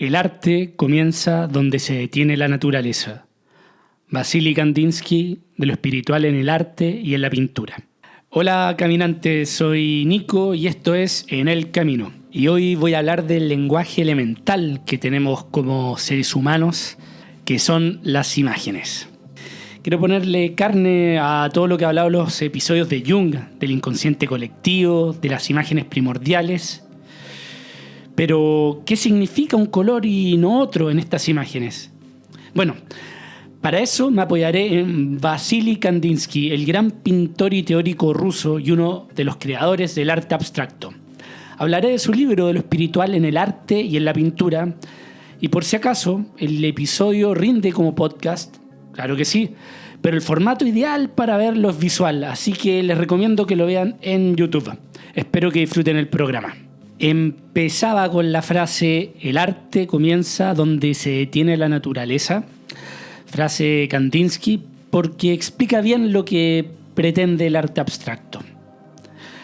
El arte comienza donde se detiene la naturaleza. Vasily Kandinsky, de lo espiritual en el arte y en la pintura. Hola caminantes, soy Nico y esto es En el Camino. Y hoy voy a hablar del lenguaje elemental que tenemos como seres humanos, que son las imágenes. Quiero ponerle carne a todo lo que he hablado en los episodios de Jung, del inconsciente colectivo, de las imágenes primordiales. Pero, ¿qué significa un color y no otro en estas imágenes? Bueno, para eso me apoyaré en Vasily Kandinsky, el gran pintor y teórico ruso y uno de los creadores del arte abstracto. Hablaré de su libro de lo espiritual en el arte y en la pintura. Y por si acaso, el episodio rinde como podcast, claro que sí, pero el formato ideal para verlo es visual, así que les recomiendo que lo vean en YouTube. Espero que disfruten el programa. Empezaba con la frase «El arte comienza donde se detiene la naturaleza», frase Kandinsky, porque explica bien lo que pretende el arte abstracto.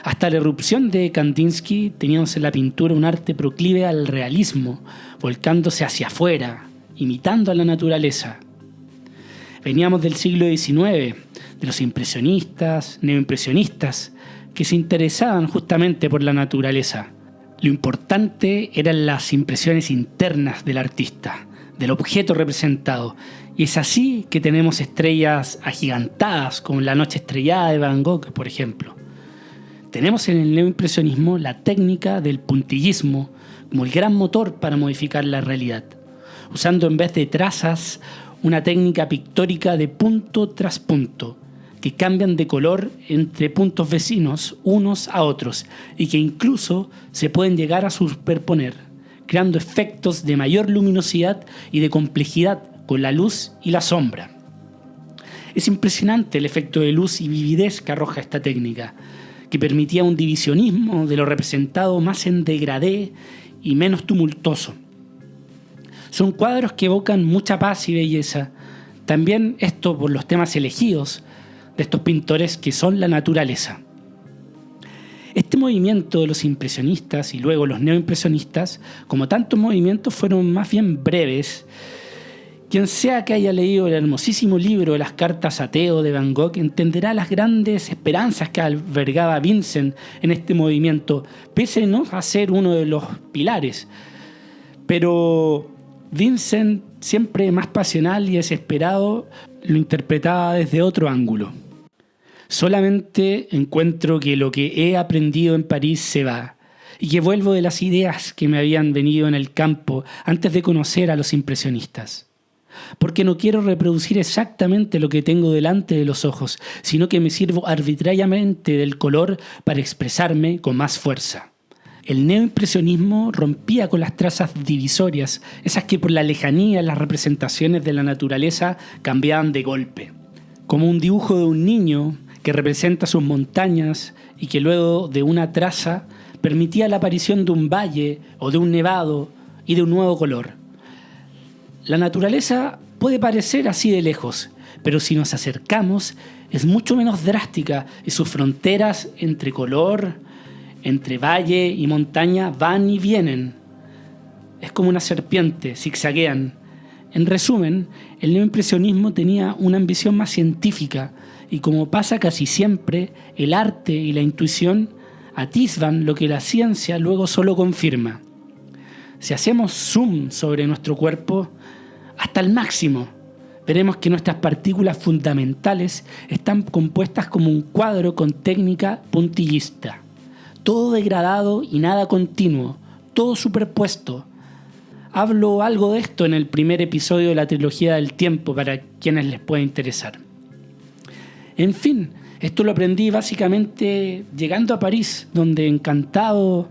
Hasta la irrupción de Kandinsky teníamos en la pintura un arte proclive al realismo, volcándose hacia afuera, imitando a la naturaleza. Veníamos del siglo XIX, de los impresionistas, neoimpresionistas, que se interesaban justamente por la naturaleza. Lo importante eran las impresiones internas del artista, del objeto representado. Y es así que tenemos estrellas agigantadas, como la Noche Estrellada de Van Gogh, por ejemplo. Tenemos en el neoimpresionismo la técnica del puntillismo como el gran motor para modificar la realidad, usando en vez de trazas una técnica pictórica de punto tras punto, que cambian de color entre puntos vecinos unos a otros y que incluso se pueden llegar a superponer, creando efectos de mayor luminosidad y de complejidad con la luz y la sombra. Es impresionante el efecto de luz y vividez que arroja esta técnica, que permitía un divisionismo de lo representado más en degradé y menos tumultuoso. Son cuadros que evocan mucha paz y belleza, también esto por los temas elegidos de estos pintores que son la naturaleza. Este movimiento de los impresionistas y luego los neoimpresionistas, como tantos movimientos, fueron más bien breves. Quien sea que haya leído el hermosísimo libro de las cartas a Theo de Van Gogh entenderá las grandes esperanzas que albergaba Vincent en este movimiento, pese no a ser uno de los pilares. Pero Vincent, siempre más pasional y desesperado, lo interpretaba desde otro ángulo. Solamente encuentro que lo que he aprendido en París se va y que vuelvo de las ideas que me habían venido en el campo antes de conocer a los impresionistas. Porque no quiero reproducir exactamente lo que tengo delante de los ojos, sino que me sirvo arbitrariamente del color para expresarme con más fuerza. El neoimpresionismo rompía con las trazas divisorias, esas que por la lejanía en las representaciones de la naturaleza cambiaban de golpe. Como un dibujo de un niño que representa sus montañas y que luego de una traza permitía la aparición de un valle o de un nevado y de un nuevo color. La naturaleza puede parecer así de lejos, pero si nos acercamos es mucho menos drástica y sus fronteras entre color, entre valle y montaña van y vienen. Es como una serpiente, zigzaguean. En resumen, el neoimpresionismo tenía una ambición más científica y, como pasa casi siempre, el arte y la intuición atisban lo que la ciencia luego solo confirma. Si hacemos zoom sobre nuestro cuerpo, hasta el máximo, veremos que nuestras partículas fundamentales están compuestas como un cuadro con técnica puntillista. Todo degradado y nada continuo, todo superpuesto. Hablo algo de esto en el primer episodio de la trilogía del tiempo para quienes les pueda interesar. En fin, esto lo aprendí básicamente llegando a París, donde encantado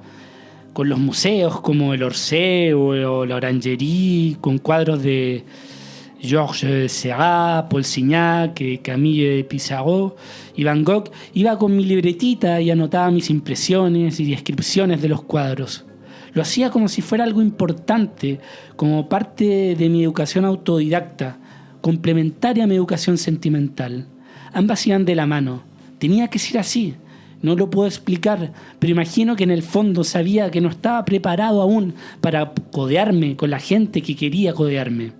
con los museos como el Orsay o la Orangerie, con cuadros de Georges Seurat, Paul Signac, Camille Pissarro y Van Gogh, iba con mi libretita y anotaba mis impresiones y descripciones de los cuadros. Lo hacía como si fuera algo importante, como parte de mi educación autodidacta, complementaria a mi educación sentimental. Ambas iban de la mano. Tenía que ser así. No lo puedo explicar, pero imagino que en el fondo sabía que no estaba preparado aún para codearme con la gente que quería codearme.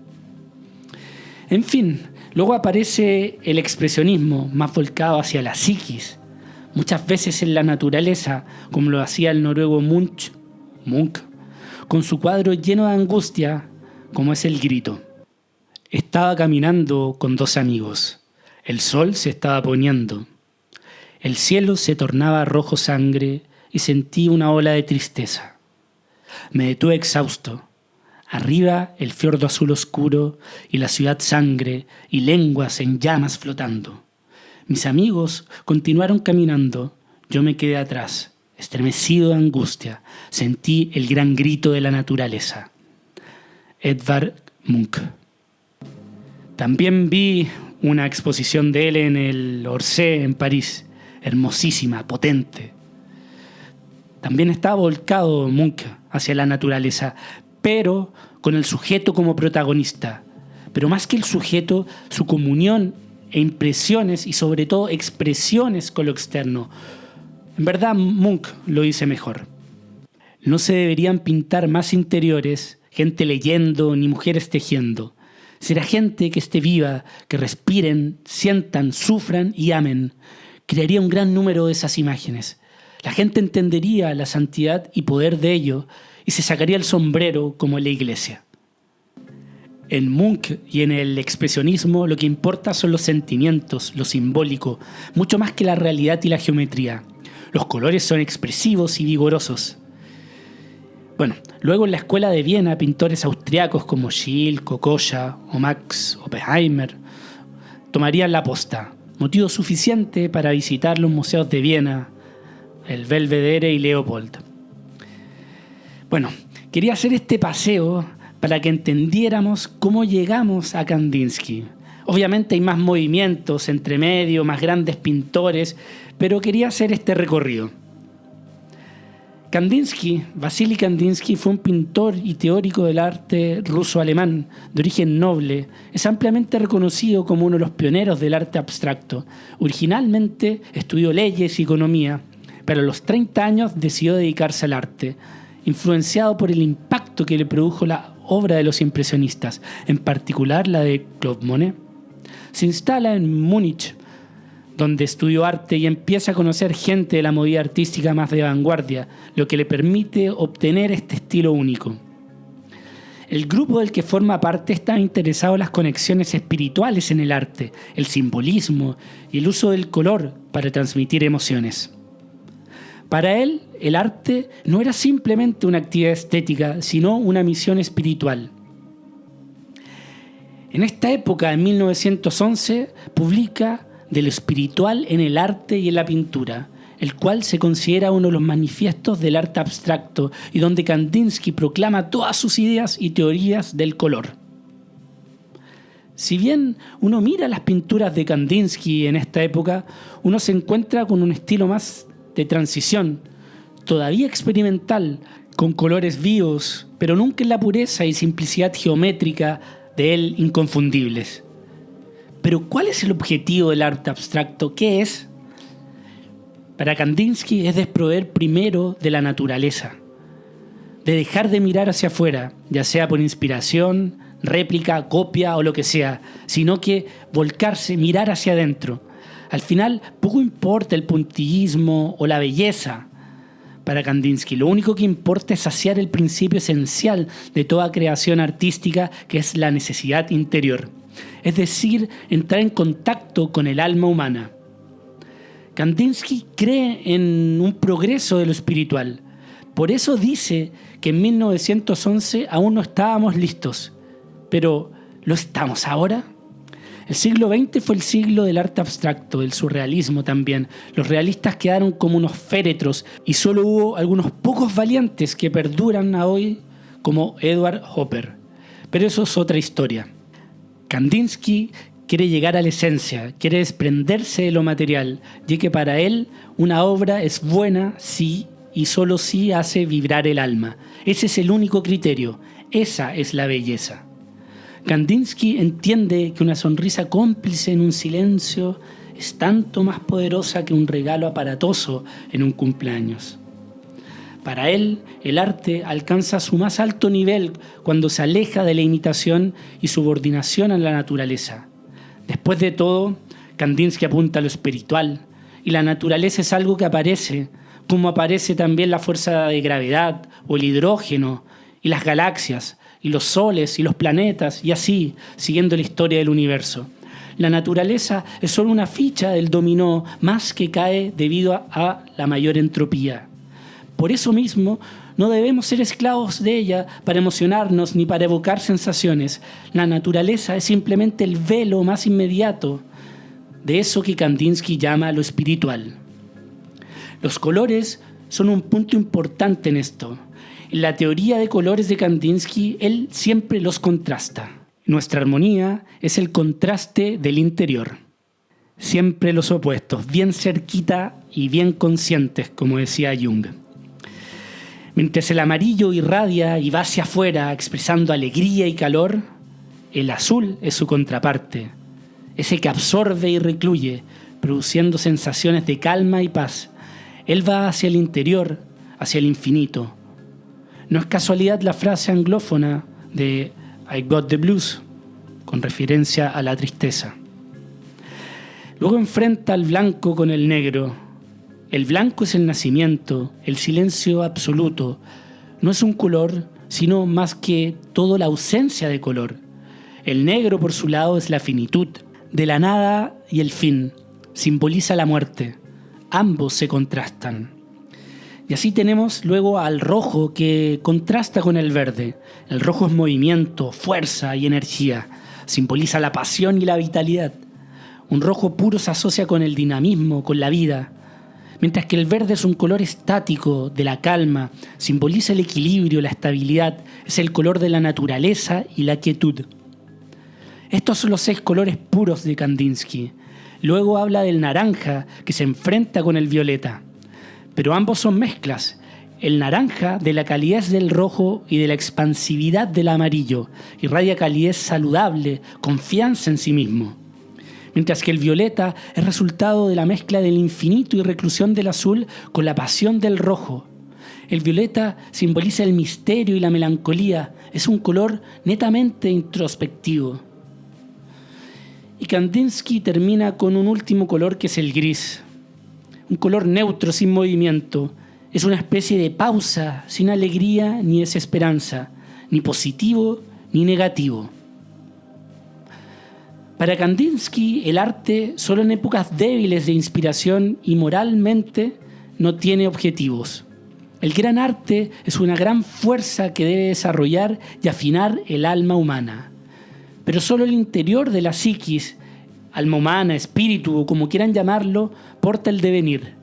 En fin, luego aparece el expresionismo más volcado hacia la psiquis, muchas veces en la naturaleza, como lo hacía el noruego Munch, con su cuadro lleno de angustia, como es El grito. Estaba caminando con dos amigos. El sol se estaba poniendo. El cielo se tornaba rojo sangre y sentí una ola de tristeza. Me detuve exhausto. Arriba el fiordo azul oscuro y la ciudad sangre y lenguas en llamas flotando. Mis amigos continuaron caminando. Yo me quedé atrás, estremecido de angustia. Sentí el gran grito de la naturaleza. Edvard Munch. También vi una exposición de él en el Orsay en París, hermosísima, potente. También estaba volcado Munch hacia la naturaleza, pero con el sujeto como protagonista. Pero más que el sujeto, su comunión e impresiones y sobre todo expresiones con lo externo. En verdad, Munch lo dice mejor. No se deberían pintar más interiores, gente leyendo ni mujeres tejiendo. Será gente que esté viva, que respiren, sientan, sufran y amen. Crearía un gran número de esas imágenes. La gente entendería la santidad y poder de ello y se sacaría el sombrero como en la iglesia. En Munch y en el expresionismo lo que importa son los sentimientos, lo simbólico, mucho más que la realidad y la geometría. Los colores son expresivos y vigorosos. Bueno, luego en la escuela de Viena, pintores austriacos como Schill, Kokoschka o Max Oppenheimer tomarían la posta, motivo suficiente para visitar los museos de Viena, el Belvedere y Leopold. Bueno, quería hacer este paseo para que entendiéramos cómo llegamos a Kandinsky. Obviamente hay más movimientos entre medio, más grandes pintores, pero quería hacer este recorrido. Kandinsky, Vasily Kandinsky, fue un pintor y teórico del arte ruso-alemán de origen noble. Es ampliamente reconocido como uno de los pioneros del arte abstracto. Originalmente estudió leyes y economía, pero a los 30 años decidió dedicarse al arte, influenciado por el impacto que le produjo la obra de los impresionistas, en particular la de Claude Monet. Se instala en Múnich, donde estudió arte y empieza a conocer gente de la movida artística más de vanguardia, lo que le permite obtener este estilo único. El grupo del que forma parte estaba interesado en las conexiones espirituales en el arte, el simbolismo y el uso del color para transmitir emociones. Para él, el arte no era simplemente una actividad estética, sino una misión espiritual. En esta época, en 1911, publica De lo espiritual en el arte y en la pintura, el cual se considera uno de los manifiestos del arte abstracto y donde Kandinsky proclama todas sus ideas y teorías del color. Si bien uno mira las pinturas de Kandinsky en esta época, uno se encuentra con un estilo más de transición, todavía experimental, con colores vivos, pero nunca en la pureza y simplicidad geométrica de él inconfundibles. Pero ¿cuál es el objetivo del arte abstracto? ¿Qué es? Para Kandinsky es desproveer primero de la naturaleza, de dejar de mirar hacia afuera, ya sea por inspiración, réplica, copia o lo que sea, sino que volcarse, mirar hacia adentro. Al final, poco importa el puntillismo o la belleza para Kandinsky. Lo único que importa es saciar el principio esencial de toda creación artística, que es la necesidad interior. Es decir, entrar en contacto con el alma humana. Kandinsky cree en un progreso de lo espiritual. Por eso dice que en 1911 aún no estábamos listos. Pero, ¿lo estamos ahora? El siglo XX fue el siglo del arte abstracto, del surrealismo también. Los realistas quedaron como unos féretros y solo hubo algunos pocos valientes que perduran a hoy, como Edward Hopper. Pero eso es otra historia. Kandinsky quiere llegar a la esencia, quiere desprenderse de lo material, ya que para él una obra es buena si y solo si hace vibrar el alma. Ese es el único criterio, esa es la belleza. Kandinsky entiende que una sonrisa cómplice en un silencio es tanto más poderosa que un regalo aparatoso en un cumpleaños. Para él, el arte alcanza su más alto nivel cuando se aleja de la imitación y subordinación a la naturaleza. Después de todo, Kandinsky apunta a lo espiritual, y la naturaleza es algo que aparece, como aparece también la fuerza de gravedad o el hidrógeno y las galaxias y los soles y los planetas y así, siguiendo la historia del universo. La naturaleza es solo una ficha del dominó más que cae debido a la mayor entropía. Por eso mismo, no debemos ser esclavos de ella para emocionarnos ni para evocar sensaciones. La naturaleza es simplemente el velo más inmediato de eso que Kandinsky llama lo espiritual. Los colores son un punto importante en esto. En la teoría de colores de Kandinsky, él siempre los contrasta. Nuestra armonía es el contraste del interior. Siempre los opuestos, bien cerquita y bien conscientes, como decía Jung. Mientras el amarillo irradia y va hacia afuera expresando alegría y calor, el azul es su contraparte, ese que absorbe y recluye, produciendo sensaciones de calma y paz. Él va hacia el interior, hacia el infinito. No es casualidad la frase anglófona de I got the blues, con referencia a la tristeza. Luego enfrenta al blanco con el negro. El blanco es el nacimiento, el silencio absoluto. No es un color, sino más que todo la ausencia de color. El negro, por su lado, es la finitud, de la nada y el fin. Simboliza la muerte. Ambos se contrastan. Y así tenemos luego al rojo que contrasta con el verde. El rojo es movimiento, fuerza y energía. Simboliza la pasión y la vitalidad. Un rojo puro se asocia con el dinamismo, con la vida. Mientras que el verde es un color estático, de la calma, simboliza el equilibrio, la estabilidad, es el color de la naturaleza y la quietud. Estos son los 6 colores puros de Kandinsky. Luego habla del naranja, que se enfrenta con el violeta. Pero ambos son mezclas. El naranja de la calidez del rojo y de la expansividad del amarillo. Irradia calidez saludable, confianza en sí mismo. Mientras que el violeta es resultado de la mezcla del infinito y reclusión del azul con la pasión del rojo. El violeta simboliza el misterio y la melancolía. Es un color netamente introspectivo. Y Kandinsky termina con un último color que es el gris. Un color neutro, sin movimiento. Es una especie de pausa, sin alegría ni desesperanza, ni positivo ni negativo. Para Kandinsky, el arte, solo en épocas débiles de inspiración y moralmente, no tiene objetivos. El gran arte es una gran fuerza que debe desarrollar y afinar el alma humana. Pero solo el interior de la psiquis, alma humana, espíritu o como quieran llamarlo, porta el devenir.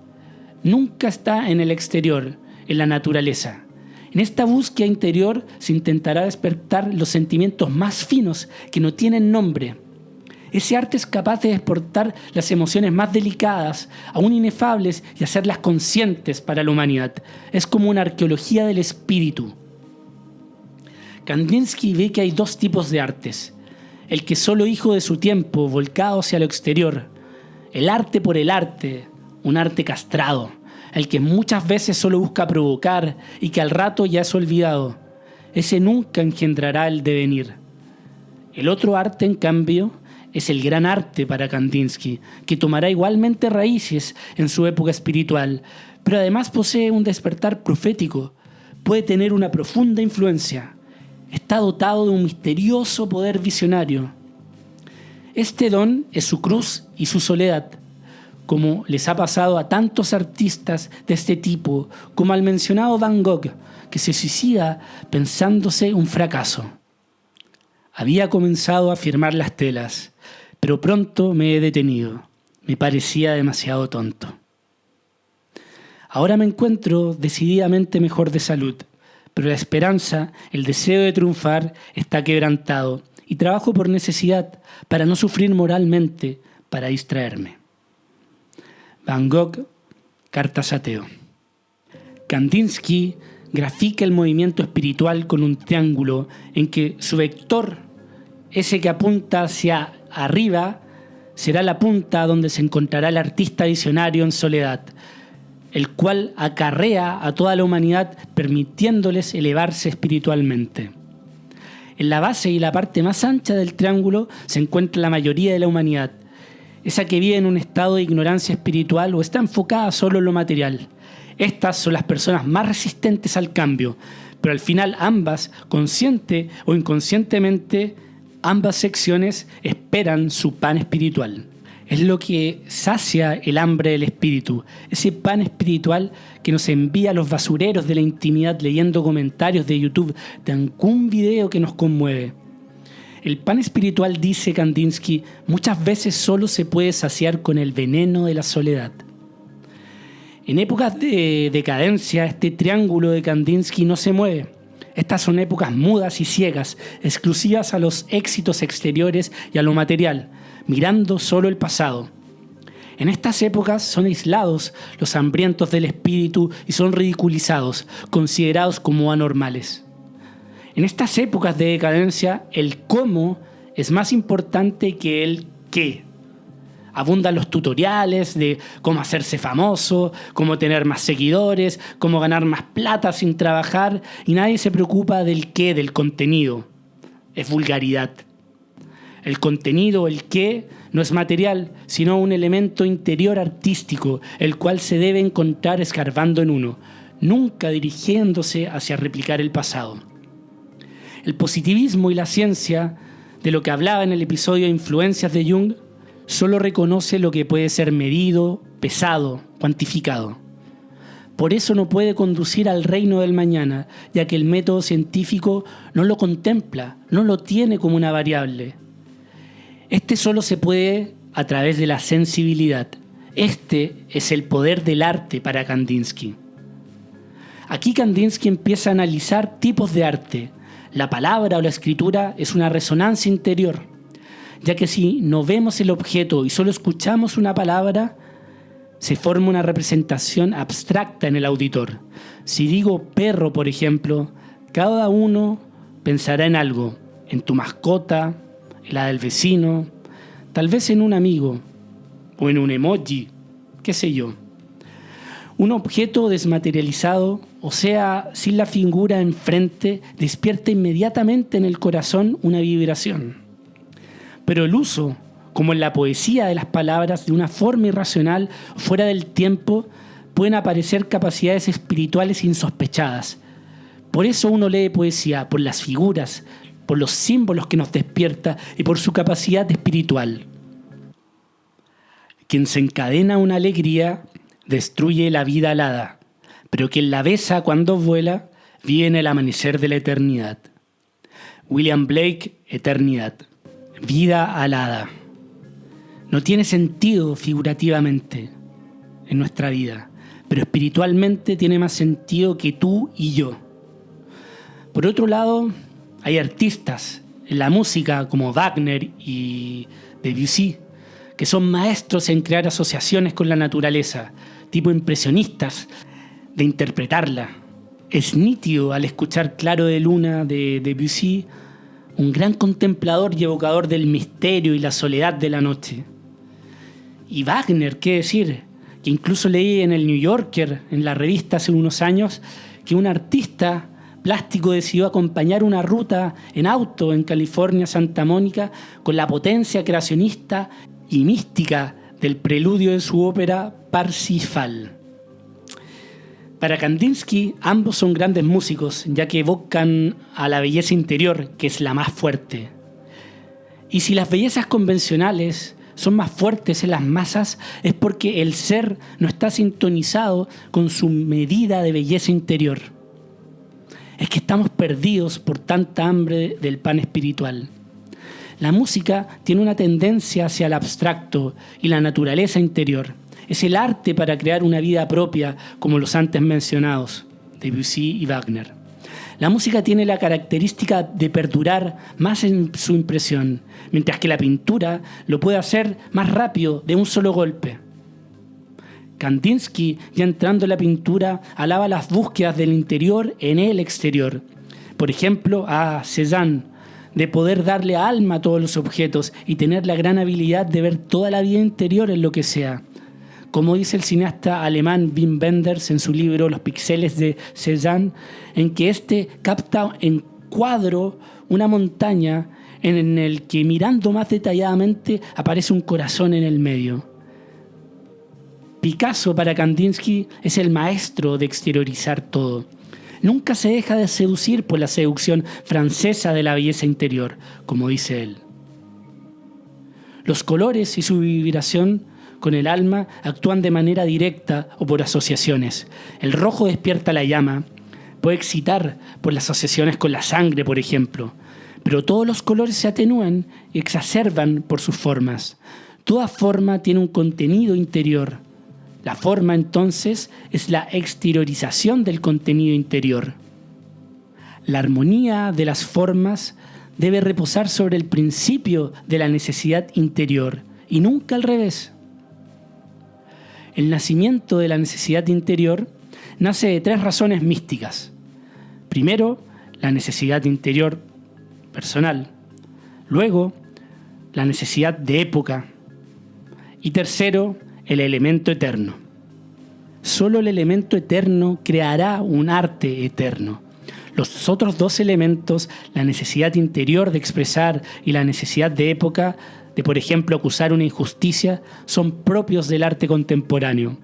Nunca está en el exterior, en la naturaleza. En esta búsqueda interior se intentará despertar los sentimientos más finos que no tienen nombre. Ese arte es capaz de exportar las emociones más delicadas, aún inefables, y hacerlas conscientes para la humanidad. Es como una arqueología del espíritu. Kandinsky ve que hay 2 tipos de artes. El que es solo hijo de su tiempo, volcado hacia lo exterior. El arte por el arte, un arte castrado. El que muchas veces solo busca provocar y que al rato ya es olvidado. Ese nunca engendrará el devenir. El otro arte, en cambio, es el gran arte para Kandinsky, que tomará igualmente raíces en su época espiritual, pero además posee un despertar profético, puede tener una profunda influencia, está dotado de un misterioso poder visionario. Este don es su cruz y su soledad, como les ha pasado a tantos artistas de este tipo, como al mencionado Van Gogh, que se suicida pensándose un fracaso. Había comenzado a firmar las telas, pero pronto me he detenido. Me parecía demasiado tonto. Ahora me encuentro decididamente mejor de salud, pero la esperanza, el deseo de triunfar está quebrantado y trabajo por necesidad para no sufrir moralmente, para distraerme. Van Gogh, Cartas ateo. Kandinsky grafica el movimiento espiritual con un triángulo en que su vector, ese que apunta hacia arriba, será la punta donde se encontrará el artista visionario en soledad, el cual acarrea a toda la humanidad permitiéndoles elevarse espiritualmente. En la base y la parte más ancha del triángulo se encuentra la mayoría de la humanidad, esa que vive en un estado de ignorancia espiritual o está enfocada solo en lo material. Estas son las personas más resistentes al cambio, pero al final ambas, consciente o inconscientemente, ambas secciones esperan su pan espiritual. Es lo que sacia el hambre del espíritu, ese pan espiritual que nos envía a los basureros de la intimidad leyendo comentarios de YouTube de algún video que nos conmueve. El pan espiritual, dice Kandinsky, muchas veces solo se puede saciar con el veneno de la soledad. En épocas de decadencia, este triángulo de Kandinsky no se mueve. Estas son épocas mudas y ciegas, exclusivas a los éxitos exteriores y a lo material, mirando solo el pasado. En estas épocas son aislados los hambrientos del espíritu y son ridiculizados, considerados como anormales. En estas épocas de decadencia, el cómo es más importante que el qué. Abundan los tutoriales de cómo hacerse famoso, cómo tener más seguidores, cómo ganar más plata sin trabajar, y nadie se preocupa del qué, del contenido. Es vulgaridad. El contenido, el qué, no es material, sino un elemento interior artístico, el cual se debe encontrar escarbando en uno, nunca dirigiéndose hacia replicar el pasado. El positivismo y la ciencia, de lo que hablaba en el episodio de Influencias de Jung, solo reconoce lo que puede ser medido, pesado, cuantificado. Por eso no puede conducir al reino del mañana, ya que el método científico no lo contempla, no lo tiene como una variable. Este solo se puede a través de la sensibilidad. Este es el poder del arte para Kandinsky. Aquí Kandinsky empieza a analizar tipos de arte. La palabra o la escritura es una resonancia interior, ya que si no vemos el objeto y solo escuchamos una palabra, se forma una representación abstracta en el auditor. Si digo perro, por ejemplo, cada uno pensará en algo, en tu mascota, en la del vecino, tal vez en un amigo o en un emoji, qué sé yo. Un objeto desmaterializado, o sea, sin la figura enfrente, despierta inmediatamente en el corazón una vibración. Pero el uso, como en la poesía de las palabras, de una forma irracional, fuera del tiempo, pueden aparecer capacidades espirituales insospechadas. Por eso uno lee poesía, por las figuras, por los símbolos que nos despierta y por su capacidad espiritual. Quien se encadena una alegría destruye la vida alada, pero quien la besa cuando vuela viene el amanecer de la eternidad. William Blake, Eternidad. Vida alada. No tiene sentido figurativamente en nuestra vida, pero espiritualmente tiene más sentido que tú y yo. Por otro lado, hay artistas en la música como Wagner y Debussy que son maestros en crear asociaciones con la naturaleza, tipo impresionistas, de interpretarla. Es nítido al escuchar Claro de Luna de Debussy, un gran contemplador y evocador del misterio y la soledad de la noche. Y Wagner, qué decir, que incluso leí en el New Yorker, en la revista hace unos años, que un artista plástico decidió acompañar una ruta en auto en California, Santa Mónica, con la potencia creacionista y mística del preludio de su ópera Parsifal. Para Kandinsky, ambos son grandes músicos, ya que evocan a la belleza interior, que es la más fuerte. Y si las bellezas convencionales son más fuertes en las masas, es porque el ser no está sintonizado con su medida de belleza interior. Es que estamos perdidos por tanta hambre del pan espiritual. La música tiene una tendencia hacia el abstracto y la naturaleza interior. Es el arte para crear una vida propia, como los antes mencionados, Debussy y Wagner. La música tiene la característica de perdurar más en su impresión, mientras que la pintura lo puede hacer más rápido, de un solo golpe. Kandinsky, ya entrando en la pintura, alaba las búsquedas del interior en el exterior. Por ejemplo, a Cézanne, de poder darle alma a todos los objetos y tener la gran habilidad de ver toda la vida interior en lo que sea. Como dice el cineasta alemán Wim Wenders en su libro Los píxeles de Cézanne, en que éste capta en cuadro una montaña en el que, mirando más detalladamente, aparece un corazón en el medio. Picasso, para Kandinsky, es el maestro de exteriorizar todo. Nunca se deja de seducir por la seducción francesa de la belleza interior, como dice él. Los colores y su vibración con el alma actúan de manera directa o por asociaciones. El rojo despierta la llama, puede excitar por las asociaciones con la sangre, por ejemplo, pero todos los colores se atenúan y exacerban por sus formas. Toda forma tiene un contenido interior. La forma, entonces, es la exteriorización del contenido interior. La armonía de las formas debe reposar sobre el principio de la necesidad interior y nunca al revés. El nacimiento de la necesidad interior nace de 3 razones místicas. Primero, la necesidad interior personal. Luego, la necesidad de época. Y tercero, el elemento eterno. Solo el elemento eterno creará un arte eterno. Los otros 2 elementos, la necesidad interior de expresar y la necesidad de época, de por ejemplo acusar una injusticia, son propios del arte contemporáneo.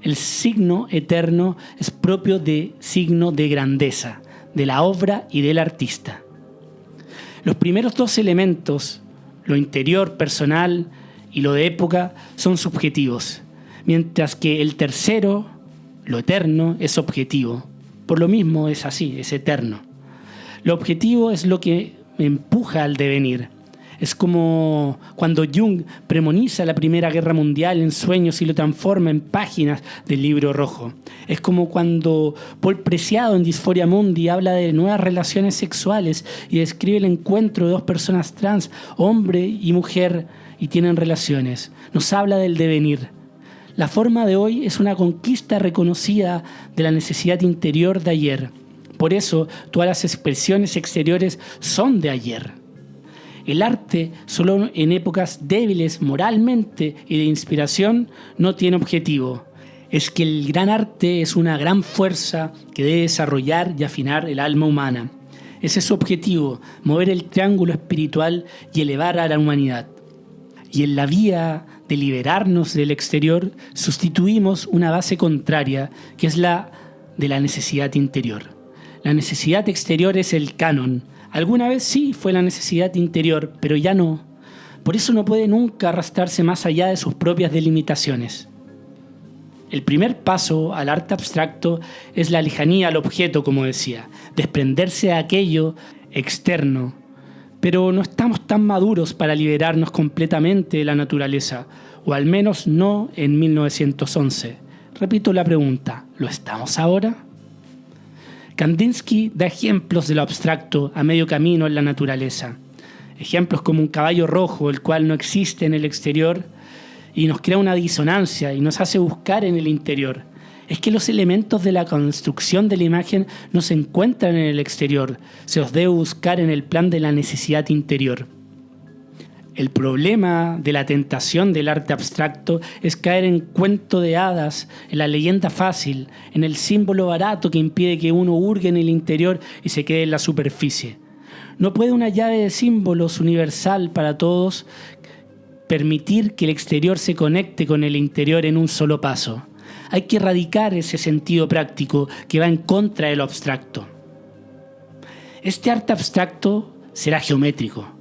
El signo eterno es propio de signo de grandeza, de la obra y del artista. Los primeros 2 elementos, lo interior personal y lo de época, son subjetivos, mientras que el tercero, lo eterno, es objetivo. Por lo mismo es así, es eterno. Lo objetivo es lo que empuja al devenir. Es como cuando Jung premoniza la Primera Guerra Mundial en sueños y lo transforma en páginas del Libro Rojo. Es como cuando Paul Preciado en Disforia Mundi habla de nuevas relaciones sexuales y describe el encuentro de 2 personas trans, hombre y mujer, y tienen relaciones. Nos habla del devenir. La forma de hoy es una conquista reconocida de la necesidad interior de ayer. Por eso, todas las expresiones exteriores son de ayer. El arte, solo en épocas débiles moralmente y de inspiración, no tiene objetivo. Es que el gran arte es una gran fuerza que debe desarrollar y afinar el alma humana. Ese es su objetivo, mover el triángulo espiritual y elevar a la humanidad. Y en la vía de liberarnos del exterior, sustituimos una base contraria, que es la de la necesidad interior. La necesidad exterior es el canon. Alguna vez sí fue la necesidad interior, pero ya no. Por eso no puede nunca arrastrarse más allá de sus propias delimitaciones. El primer paso al arte abstracto es la lejanía al objeto, como decía, desprenderse de aquello externo. Pero no estamos tan maduros para liberarnos completamente de la naturaleza, o al menos no en 1911. Repito la pregunta, ¿lo estamos ahora? Kandinsky da ejemplos de lo abstracto a medio camino en la naturaleza. Ejemplos como un caballo rojo, el cual no existe en el exterior y nos crea una disonancia y nos hace buscar en el interior. Es que los elementos de la construcción de la imagen no se encuentran en el exterior, se los debe buscar en el plan de la necesidad interior. El problema de la tentación del arte abstracto es caer en cuento de hadas, en la leyenda fácil, en el símbolo barato que impide que uno hurgue en el interior y se quede en la superficie. No puede una llave de símbolos universal para todos permitir que el exterior se conecte con el interior en un solo paso. Hay que erradicar ese sentido práctico que va en contra de lo abstracto. Este arte abstracto será geométrico.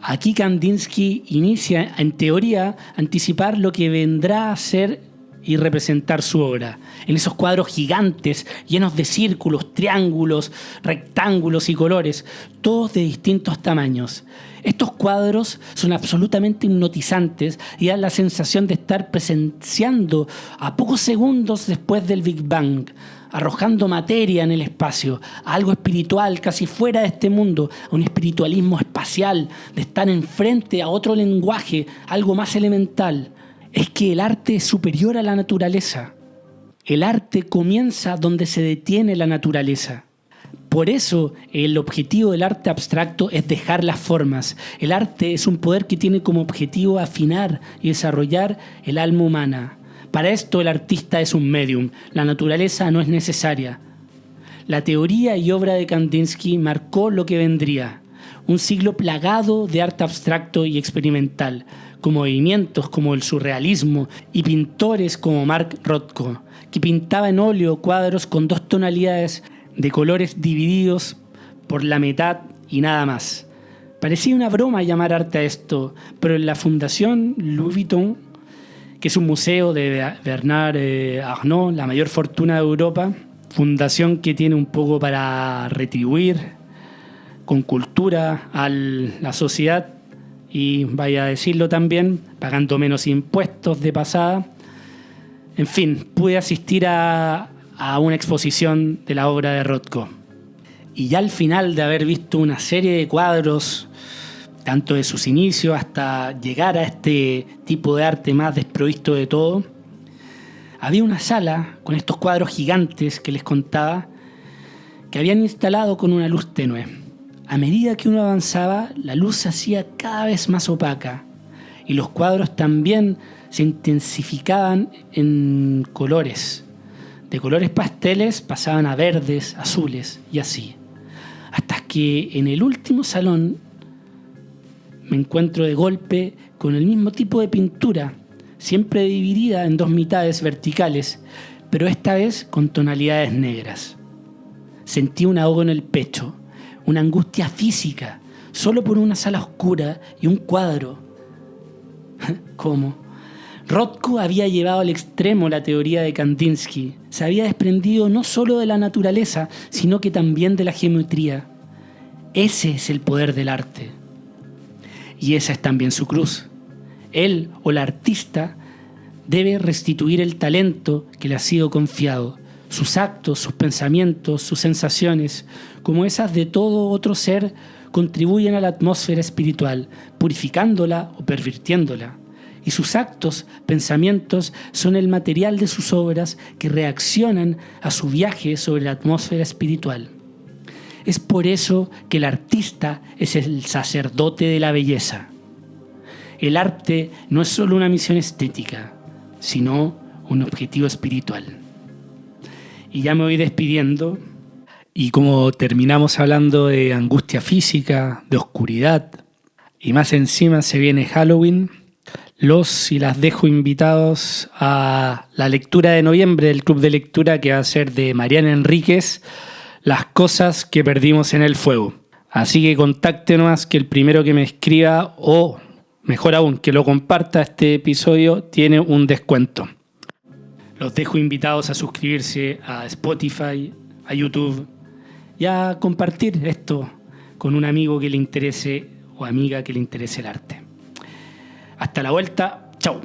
Aquí Kandinsky inicia, en teoría, a anticipar lo que vendrá a ser y representar su obra. En esos cuadros gigantes, llenos de círculos, triángulos, rectángulos y colores, todos de distintos tamaños. Estos cuadros son absolutamente hipnotizantes y dan la sensación de estar presenciando a pocos segundos después del Big Bang, arrojando materia en el espacio, a algo espiritual casi fuera de este mundo, a un espiritualismo espacial, de estar enfrente a otro lenguaje, algo más elemental. Es que el arte es superior a la naturaleza. El arte comienza donde se detiene la naturaleza. Por eso el objetivo del arte abstracto es dejar las formas. El arte es un poder que tiene como objetivo afinar y desarrollar el alma humana. Para esto el artista es un medium. La naturaleza no es necesaria. La teoría y obra de Kandinsky marcó lo que vendría. Un siglo plagado de arte abstracto y experimental, con movimientos como el surrealismo y pintores como Mark Rothko, que pintaba en óleo cuadros con 2 tonalidades de colores divididos por la mitad y nada más. Parecía una broma llamar arte a esto, pero en la Fundación Louis Vuitton, que es un museo de Bernard Arnault, la mayor fortuna de Europa, fundación que tiene un poco para retribuir con cultura a la sociedad y, vaya a decirlo también, pagando menos impuestos de pasada. En fin, pude asistir a una exposición de la obra de Rothko. Y ya al final de haber visto una serie de cuadros, tanto de sus inicios hasta llegar a este tipo de arte más desprovisto de todo, había una sala con estos cuadros gigantes que les contaba, que habían instalado con una luz tenue. A medida que uno avanzaba, la luz se hacía cada vez más opaca y los cuadros también se intensificaban en colores. De colores pasteles pasaban a verdes, azules y así. Hasta que en el último salón me encuentro de golpe con el mismo tipo de pintura, siempre dividida en 2 mitades verticales, pero esta vez con tonalidades negras. Sentí un ahogo en el pecho, una angustia física, solo por una sala oscura y un cuadro. ¿Cómo? Rothko había llevado al extremo la teoría de Kandinsky. Se había desprendido no solo de la naturaleza, sino que también de la geometría. Ese es el poder del arte. Y esa es también su cruz. Él o la artista debe restituir el talento que le ha sido confiado, sus actos, sus pensamientos, sus sensaciones, como esas de todo otro ser, contribuyen a la atmósfera espiritual, purificándola o pervirtiéndola. Y sus actos, pensamientos, son el material de sus obras que reaccionan a su viaje sobre la atmósfera espiritual. Es por eso que el artista es el sacerdote de la belleza. El arte no es solo una misión estética, sino un objetivo espiritual. Y ya me voy despidiendo. Y como terminamos hablando de angustia física, de oscuridad, y más encima se viene Halloween, los y las dejo invitados a la lectura de noviembre del Club de Lectura, que va a ser de Mariana Enríquez, Las cosas que perdimos en el fuego. Así que contáctenos, que el primero que me escriba, o mejor aún, que lo comparta este episodio, tiene un descuento. Los dejo invitados a suscribirse a Spotify, a YouTube y a compartir esto con un amigo que le interese o amiga que le interese el arte. Hasta la vuelta. Chau.